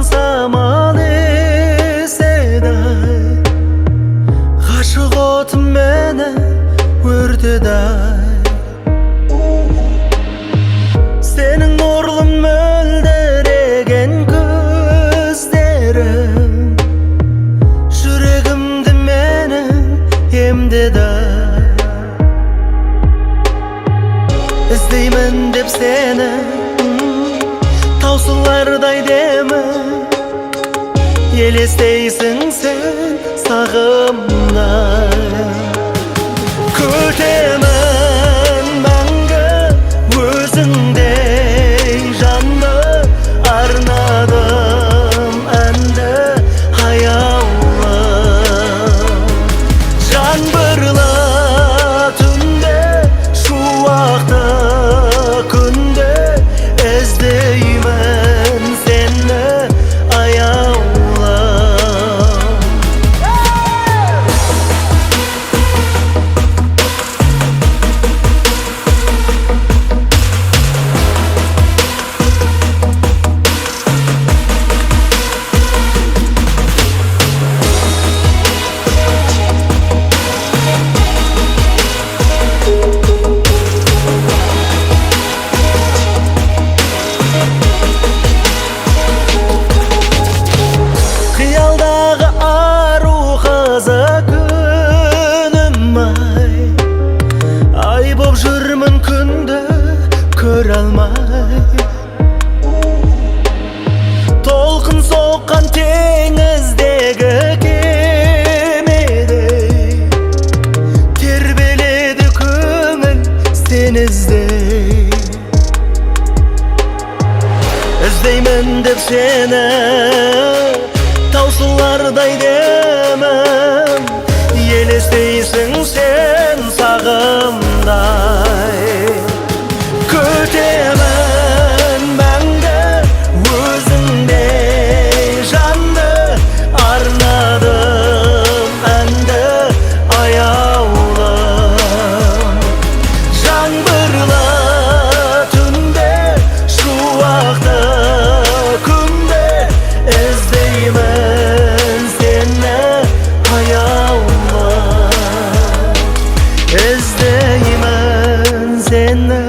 самал эседе ғашық отым мені өртеді. Сенің нұрлы мөлдіреген көздерің жүрегімді менің емдеді. Іздеймін деп сені таусылардай демі, елестейсің сен сағымда. Күтемін мәңгі өзіңдей жанды, арнадым әнді аяулы. Жаңбырлы түнде, шуақты күнде іздеймін сені аяулы. Қиялдағы ару қызы күнім ай боп жүрмін күнді көре алмай. Толқын соққан теңіздегі кемедей тербеледі көңіл сені іздей. Іздеймін деп сені таусылардай демім, елестейсің сен сағымдай. Күтемін мәңгі өзіңдей жанды, арнадым әнді аяулы. Жаңбырлы түнде, шуақты күнде іздеймін сені аяулы. Іздеймін сені